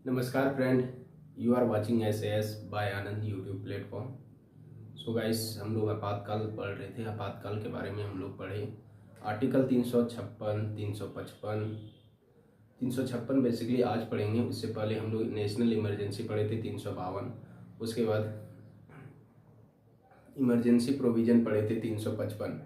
नमस्कार friend, you are watching SAS by Anand YouTube platform. So guys, हम लोग आपातकाल पढ़ रहे थे। आपातकाल के बारे में हम लोग पढ़े आर्टिकल 356, 355, 356 बेसिकली आज पढ़ेंगे। उससे पहले हम लोग नेशनल इमरजेंसी पढ़े थे 352। उसके बाद इमरजेंसी प्रोविज़न पढ़े थे 355,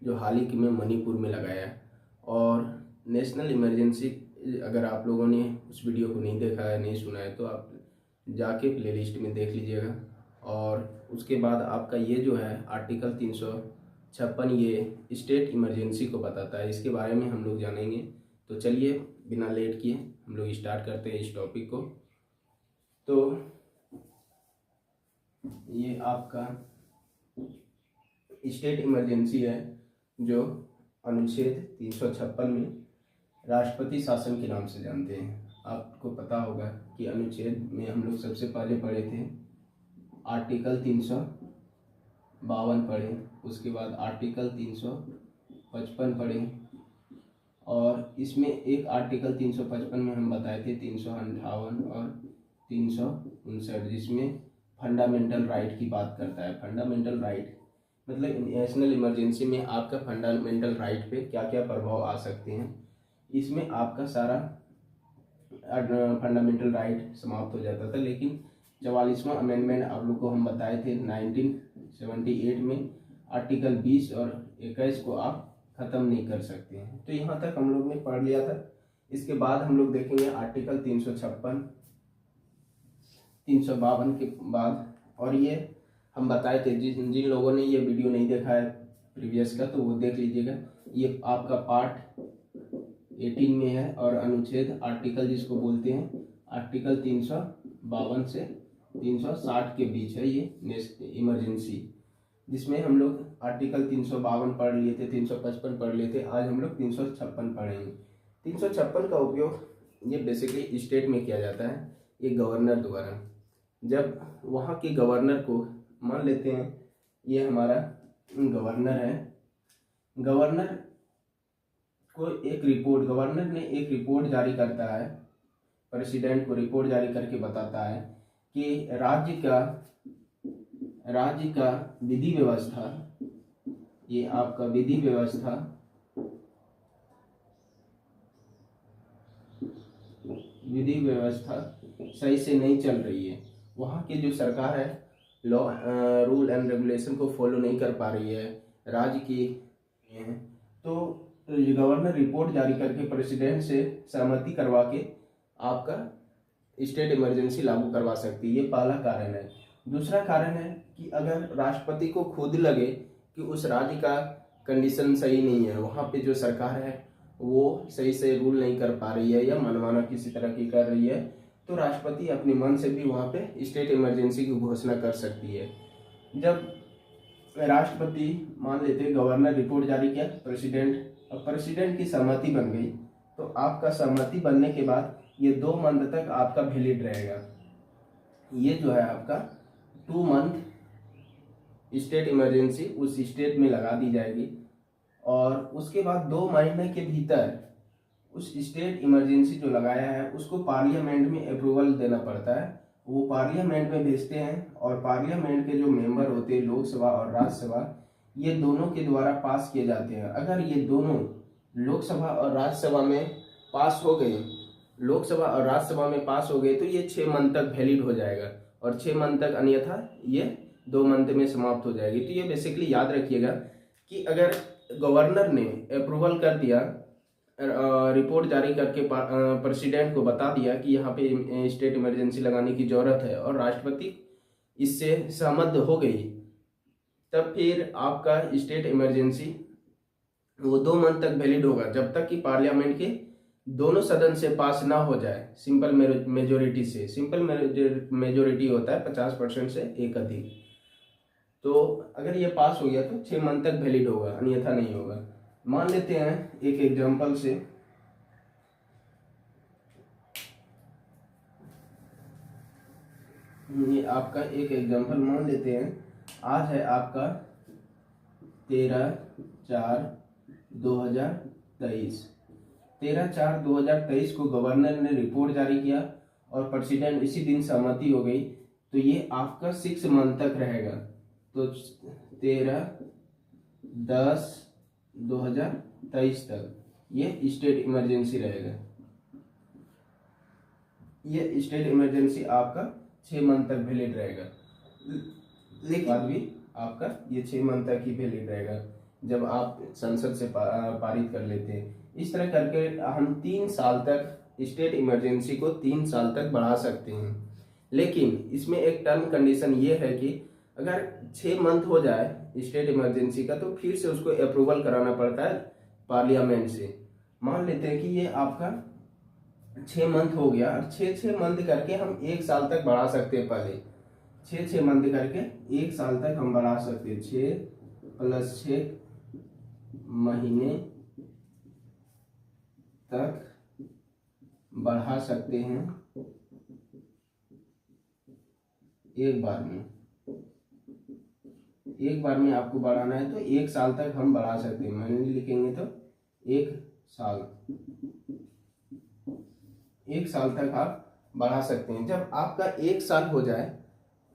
जो हाल ही में मणिपुर में लगाया है। और नेशनल इमरजेंसी, अगर आप लोगों ने उस वीडियो को नहीं देखा है, नहीं सुना है, तो आप जाके प्लेलिस्ट में देख लीजिएगा। और उसके बाद आपका ये जो है आर्टिकल 356, ये स्टेट इमरजेंसी को बताता है। इसके बारे में हम लोग जानेंगे। तो चलिए बिना लेट किए हम लोग स्टार्ट करते हैं इस टॉपिक को। तो ये आपका स्टेट इमरजेंसी है, जो अनुच्छेद 356 में राष्ट्रपति शासन के नाम से जानते हैं। आपको पता होगा कि अनुच्छेद में हम लोग सबसे पहले पढ़े थे आर्टिकल 352 पढ़े, उसके बाद आर्टिकल 355 पढ़े, और इसमें एक आर्टिकल 355 में हम बताए थे 358 और 359, जिसमें फंडामेंटल राइट की बात करता है। फंडामेंटल राइट मतलब नेशनल इमरजेंसी में आपका फंडामेंटल राइट पे क्या क्या प्रभाव आ सकते हैं, इसमें आपका सारा फंडामेंटल राइट समाप्त हो जाता था। लेकिन 44वां अमेंडमेंट आप लोग को हम बताए थे 1978 में, आर्टिकल 20 और 21 को आप ख़त्म नहीं कर सकते हैं। तो यहाँ तक हम लोग ने पढ़ लिया था। इसके बाद हम लोग देखेंगे आर्टिकल 356, 352 के बाद। और ये हम बताए थे, जिन जिन लोगों ने ये वीडियो नहीं देखा है प्रीवियस का, तो वो देख लीजिएगा। ये आपका पार्ट 18 में है, और अनुच्छेद आर्टिकल जिसको बोलते हैं आर्टिकल 352 से 360 के बीच है ये इमरजेंसी, जिसमें हम लोग आर्टिकल 352 पढ़ लिए थे, 355 पढ़ लिए थे। आज हम लोग 356 पढ़ेंगे। 356 का उपयोग ये बेसिकली स्टेट में किया जाता है, ये गवर्नर द्वारा। जब वहाँ के गवर्नर को, मान लेते हैं ये हमारा गवर्नर है, गवर्नर ने एक रिपोर्ट जारी करता है, प्रेसिडेंट को रिपोर्ट जारी करके बताता है कि राज्य का विधि व्यवस्था, ये आपका विधि व्यवस्था सही से नहीं चल रही है। वहाँ की जो सरकार है लॉ रूल एंड रेगुलेशन को फॉलो नहीं कर पा रही है राज्य की, तो गवर्नर रिपोर्ट जारी करके प्रेसिडेंट से सहमति करवा के आपका स्टेट इमरजेंसी लागू करवा सकती है। ये पहला कारण है। दूसरा कारण है कि अगर राष्ट्रपति को खुद लगे कि उस राज्य का कंडीशन सही नहीं है, वहाँ पे जो सरकार है वो सही से रूल नहीं कर पा रही है या मनमाना किसी तरह की कर रही है, तो राष्ट्रपति अपने मन से भी वहाँ पे स्टेट इमरजेंसी की घोषणा कर सकती है। जब राष्ट्रपति, मान लेते गवर्नर रिपोर्ट जारी किया, प्रेसिडेंट की सहमति बन गई, तो आपका सहमति बनने के बाद ये 2 मंथ तक आपका वैलिड रहेगा। ये जो है आपका 2 मंथ स्टेट इमरजेंसी उस स्टेट में लगा दी जाएगी, और उसके बाद 2 महीने के भीतर उस स्टेट इमरजेंसी जो लगाया है उसको पार्लियामेंट में अप्रूवल देना पड़ता है। वो पार्लियामेंट में भेजते हैं, और पार्लियामेंट के जो मेंबर होते हैं, लोकसभा और राज्यसभा, ये दोनों के द्वारा पास किए जाते हैं। अगर ये दोनों लोकसभा और राज्यसभा में पास हो गए, तो ये 6 मंथ तक वैलिड हो जाएगा, और 6 मंथ तक, अन्यथा ये 2 मंथ में समाप्त हो जाएगी। तो ये बेसिकली याद रखिएगा कि अगर गवर्नर ने अप्रूवल कर दिया, रिपोर्ट जारी करके प्रेसिडेंट को बता दिया कि यहाँ पे स्टेट इमरजेंसी लगाने की जरूरत है, और राष्ट्रपति इससे सहमत हो गई, तब फिर आपका स्टेट इमरजेंसी वो 2 मंथ तक वैलिड होगा, जब तक कि पार्लियामेंट के दोनों सदन से पास ना हो जाए सिंपल मेजोरिटी से। सिंपल मेजोरिटी होता है 50% से एक अधिक। तो अगर ये पास हो गया तो 6 मंथ तक वैलिड होगा, अन्यथा नहीं होगा। मान लेते हैं एक एग्जांपल से, ये आपका एक एग्जांपल मान लेते हैं। आज है आपका 13/4/2023। 13/4/2023 को गवर्नर ने रिपोर्ट जारी किया, और प्रेसिडेंट इसी दिन सहमति हो गई तो ये आपका 6 मंथ तक रहेगा। तो 13/10/2023 तक ये स्टेट इमरजेंसी रहेगा। ये स्टेट इमरजेंसी आपका 6 मंथ तक वैलिड रहेगा, लेकिन बाद भी आपका ये 6 मंथ तक ही वैलिड रहेगा जब आप संसद से पारित कर लेते हैं। इस तरह करके हम 3 साल तक स्टेट इमरजेंसी को 3 साल तक बढ़ा सकते हैं। लेकिन इसमें एक टर्म कंडीशन ये है कि अगर 6 मंथ हो जाए स्टेट इमरजेंसी का तो फिर से उसको अप्रूवल कराना पड़ता है पार्लियामेंट से। मान लेते हैं कि ये आपका 6 मंथ हो गया और 6 मंथ करके हम 1 साल तक बढ़ा सकते हैं। पहले 6 मंथ करके 1 साल तक हम बढ़ा सकते हैं। 6 + 6 महीने तक बढ़ा सकते हैं एक बार में आपको बढ़ाना है तो 1 साल तक हम बढ़ा सकते हैं। महीने लिखेंगे तो 1 साल, 1 साल तक आप बढ़ा सकते हैं। जब आपका 1 साल हो जाए,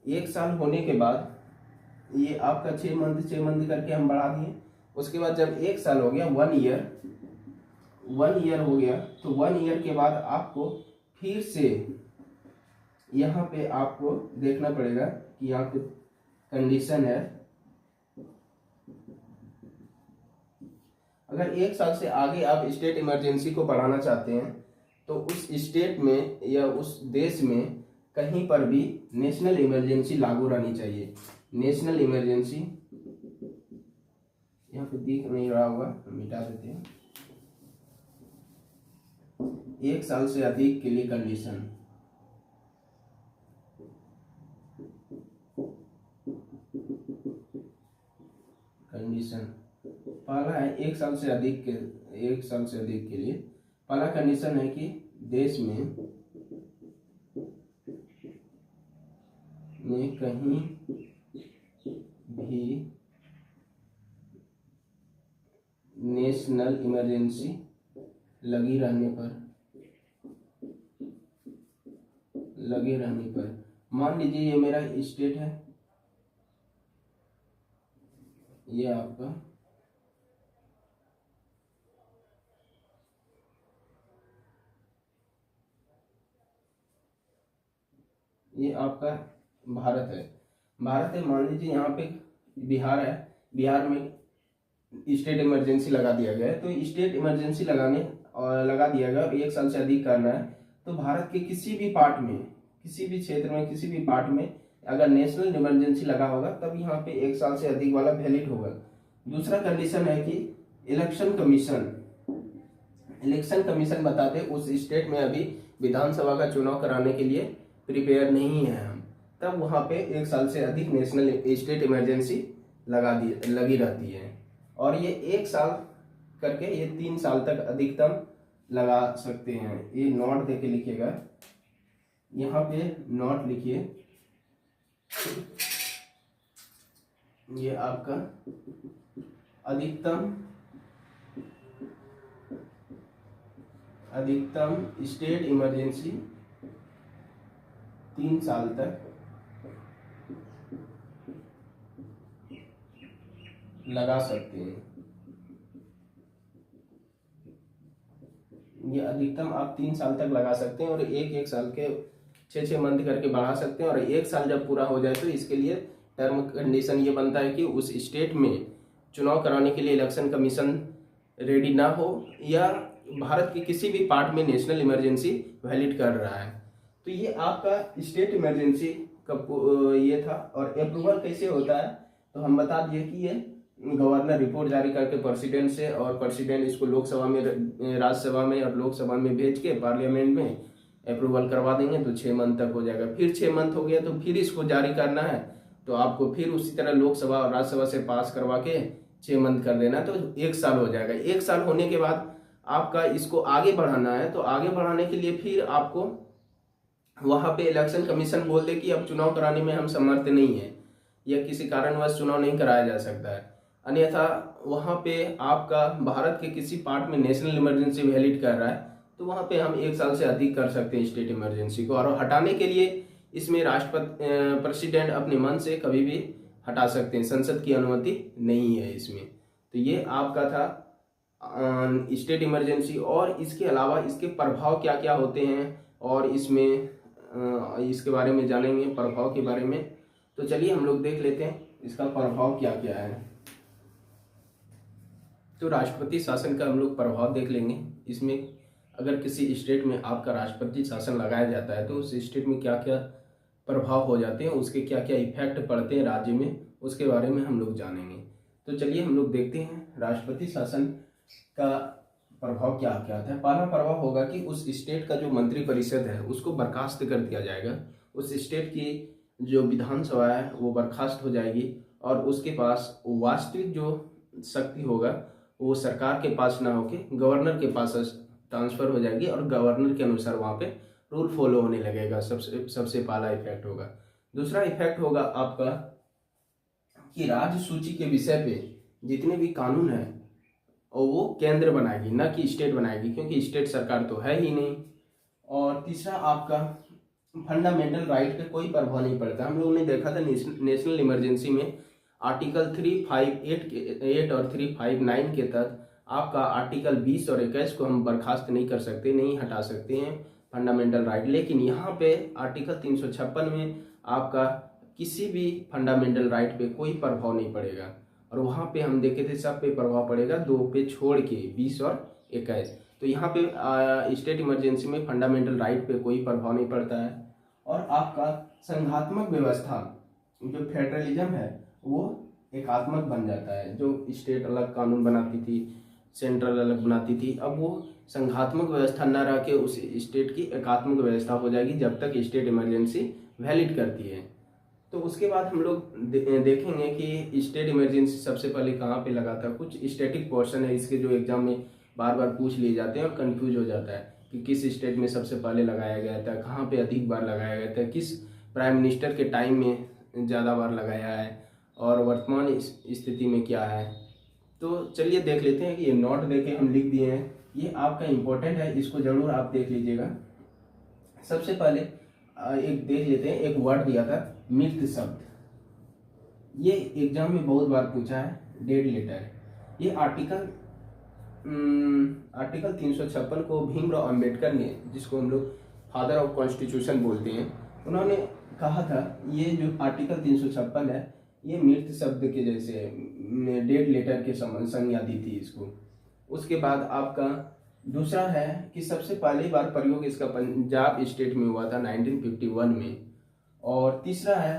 1 साल होने के बाद ये आपका 6 मंथ करके हम बढ़ा दिए। उसके बाद जब 1 साल हो गया, 1 ईयर हो गया, तो 1 ईयर के बाद आपको फिर से यहाँ पे आपको देखना पड़ेगा कि यहाँ पे कंडीशन है, अगर 1 साल से आगे आप स्टेट इमरजेंसी को बढ़ाना चाहते हैं तो उस स्टेट में या उस देश में कहीं पर भी नेशनल इमरजेंसी लागू रहनी चाहिए। नेशनल इमरजेंसी यहाँ पे दिख नहीं रहा होगा, मिटा देते हैं। 1 साल से अधिक के लिए कंडीशन, पहला है 1 साल से अधिक के लिए पहला कंडीशन है कि देश में कहीं भी नेशनल इमरजेंसी लगे रहने पर मान लीजिए ये मेरा स्टेट है, ये आपका भारत है। मान लीजिए यहाँ पे बिहार है, बिहार में स्टेट इमरजेंसी लगा दिया गया है। तो स्टेट इमरजेंसी लगा दिया गया और 1 साल से अधिक करना है तो भारत के किसी भी पार्ट में, किसी भी क्षेत्र में, किसी भी पार्ट में अगर नेशनल इमरजेंसी लगा होगा तब यहाँ पे 1 साल से अधिक वाला वैलिड होगा। दूसरा कंडीशन है कि इलेक्शन कमीशन बताते उस स्टेट में अभी विधानसभा का चुनाव कराने के लिए प्रिपेयर नहीं है हम, तब वहाँ पे 1 साल से अधिक नेशनल स्टेट इमरजेंसी लगी रहती है। और ये 1 साल करके ये 3 साल तक अधिकतम लगा सकते हैं। ये नोट देके लिखिएगा, यहाँ पे नोट लिखिए, ये आपका अधिकतम स्टेट इमरजेंसी 3 साल तक लगा सकते हैं। ये अधिकतम आप 3 साल तक लगा सकते हैं और एक साल के 6 मंथ करके बढ़ा सकते हैं। और 1 साल जब पूरा हो जाए तो इसके लिए टर्म कंडीशन ये बनता है कि उस स्टेट में चुनाव कराने के लिए इलेक्शन कमीशन रेडी ना हो या भारत के किसी भी पार्ट में नेशनल इमरजेंसी वैलिड कर रहा है। तो ये आपका स्टेट इमरजेंसी का ये था। और अप्रूवल कैसे होता है तो हम बता दिए कि ये गवर्नर रिपोर्ट जारी करके प्रेसिडेंट से, और प्रेसिडेंट इसको लोकसभा में, राज्यसभा में और लोकसभा में भेज के पार्लियामेंट में अप्रूवल करवा देंगे तो 6 मंथ तक हो जाएगा। फिर 6 मंथ हो गया तो फिर इसको जारी करना है तो आपको फिर उसी तरह लोकसभा और राज्यसभा से पास करवा के 6 मंथ कर देना तो 1 साल हो जाएगा। 1 साल होने के बाद आपका इसको आगे बढ़ाना है तो आगे बढ़ाने के लिए फिर आपको वहां पे इलेक्शन कमीशन बोल दे कि अब चुनाव कराने में हम समर्थ नहीं है या किसी कारणवश चुनाव नहीं कराया जा सकता है, अन्यथा वहां पे आपका भारत के किसी पार्ट में नेशनल इमरजेंसी वैलिड कर रहा है तो वहाँ पे हम 1 साल से अधिक कर सकते हैं स्टेट इमरजेंसी को। और हटाने के लिए इसमें राष्ट्रपति प्रेसिडेंट अपने मन से कभी भी हटा सकते हैं, संसद की अनुमति नहीं है इसमें। तो ये आपका था स्टेट इमरजेंसी। और इसके अलावा इसके प्रभाव क्या क्या होते हैं और इसके बारे में जानेंगे, प्रभाव के बारे में। तो चलिए हम लोग देख लेते हैं इसका प्रभाव क्या क्या है। तो राष्ट्रपति शासन का हम लोग प्रभाव देख लेंगे। इसमें अगर किसी स्टेट में आपका राष्ट्रपति शासन लगाया जाता है तो उस स्टेट में क्या क्या प्रभाव हो जाते हैं, उसके क्या क्या इफेक्ट पड़ते हैं राज्य में, उसके बारे में हम लोग जानेंगे। तो चलिए हम लोग देखते हैं राष्ट्रपति शासन का प्रभाव क्या क्या आता है। पहला प्रभाव होगा कि उस स्टेट का जो मंत्रिपरिषद है उसको बर्खास्त कर दिया जाएगा। उस स्टेट की जो विधानसभा है वो बर्खास्त हो जाएगी और उसके पास वास्तविक जो शक्ति होगा वो सरकार के पास ना होके गवर्नर के पास ट्रांसफर हो जाएगी और गवर्नर के अनुसार वहाँ पे रूल फॉलो होने लगेगा। सबसे पहला इफेक्ट होगा। दूसरा इफेक्ट होगा आपका कि राज्य सूची के विषय पे जितने भी कानून हैं और वो केंद्र बनाएगी, ना कि स्टेट बनाएगी, क्योंकि स्टेट सरकार तो है ही नहीं। और तीसरा आपका फंडामेंटल राइट पे कोई प्रभाव नहीं पड़ता। हम लोगों ने देखा था नेशनल इमरजेंसी में आर्टिकल 358 और 359 के तहत आपका आर्टिकल 20 और 21 को हम बर्खास्त नहीं कर सकते, नहीं हटा सकते हैं फंडामेंटल राइट। लेकिन यहाँ पे आर्टिकल 356 में आपका किसी भी फंडामेंटल राइट पे कोई प्रभाव नहीं पड़ेगा। और वहाँ पे हम देखे थे सब पे प्रभाव पड़ेगा, 2 पे छोड़ के 20 और 21। तो यहाँ पे स्टेट इमरजेंसी में फंडामेंटल राइट पे कोई प्रभाव नहीं पड़ता है। और आपका संघात्मक व्यवस्था जो फेडरलिज्म है वो एकात्मक बन जाता है। जो स्टेट अलग कानून बनाती थी, सेंट्रल अलग बनाती थी, अब वो संघात्मक व्यवस्था न रह के उस स्टेट की एकात्मक व्यवस्था हो जाएगी जब तक स्टेट इमरजेंसी वैलिड करती है। तो उसके बाद हम लोग देखेंगे कि स्टेट इमरजेंसी सबसे पहले कहाँ पे लगा था। कुछ स्टैटिक पोर्शन है इसके जो एग्जाम में बार बार पूछ लिए जाते हैं और कंफ्यूज हो जाता है कि किस स्टेट में सबसे पहले लगाया गया था, कहाँ पे अधिक बार लगाया गया था, किस प्राइम मिनिस्टर के टाइम में ज़्यादा बार लगाया है और वर्तमान स्थिति में क्या है। तो चलिए देख लेते हैं कि ये नोट देके हम लिख दिए हैं, ये आपका इम्पोर्टेंट है, इसको जरूर आप देख लीजिएगा। सबसे पहले एक देख लेते हैं, एक वर्ड दिया था मृत शब्द। ये एग्जाम में बहुत बार पूछा है, डेड लेटर। ये आर्टिकल 356 को भीमराव अंबेडकर ने, जिसको हम लोग फादर ऑफ कॉन्स्टिट्यूशन बोलते हैं, उन्होंने कहा था ये जो आर्टिकल 356 है ये मृत शब्द के जैसे डेड लेटर के संज्ञा दी थी इसको। उसके बाद आपका दूसरा है कि सबसे पहली बार प्रयोग इसका पंजाब स्टेट में हुआ था 1951 में। और तीसरा है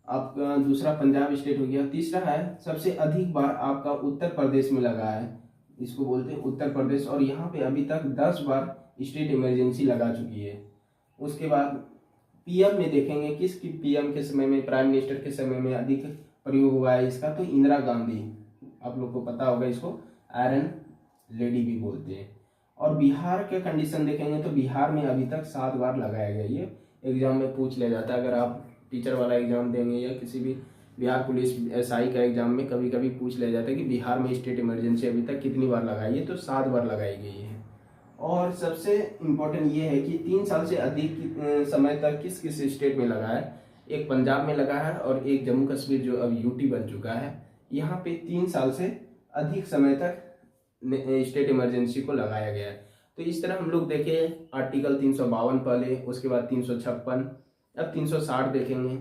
आपका, दूसरा पंजाब स्टेट हो गया। तीसरा है सबसे अधिक बार आपका उत्तर प्रदेश में लगा है, इसको बोलते हैं उत्तर प्रदेश, और यहाँ पे अभी तक 10 बार स्टेट इमरजेंसी लगा चुकी है। उसके बाद पीएम में देखेंगे किस पीएम के समय में, प्राइम मिनिस्टर के समय में अधिक प्रयोग हुआ है इसका, तो इंदिरा गांधी, आप लोग को पता होगा, इसको आयरन लेडी भी बोलते हैं। और बिहार के कंडीशन देखेंगे तो बिहार में अभी तक 7 बार लगाया गया। ये एग्जाम में पूछ लिया जाता है, अगर आप टीचर वाला एग्जाम देंगे या किसी भी बिहार पुलिस एसआई का एग्जाम में कभी कभी पूछ लिया जाता है कि बिहार में स्टेट इमरजेंसी अभी तक कितनी बार लगाई है, तो 7 बार लगाई गई है। और सबसे इम्पोर्टेंट ये है कि 3 साल से अधिक समय तक किस किस स्टेट में लगा है। एक पंजाब में लगा है और एक जम्मू कश्मीर जो अब यूटी बन चुका है, यहाँ पे 3 साल से अधिक समय तक स्टेट इमरजेंसी को लगाया गया है। तो इस तरह हम लोग देखें आर्टिकल 352 पहले, उसके बाद 356, अब 360 देखेंगे।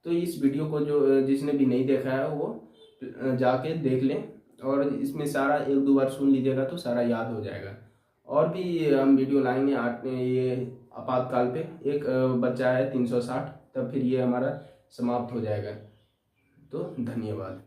तो इस वीडियो को जो जिसने भी नहीं देखा है वो जाके देख लें और इसमें सारा 1-2 बार सुन लीजिएगा तो सारा याद हो जाएगा। और भी हम वीडियो लाएंगे ये आपातकाल पे, एक बच्चा है 360, तब फिर ये हमारा समाप्त हो जाएगा। तो धन्यवाद।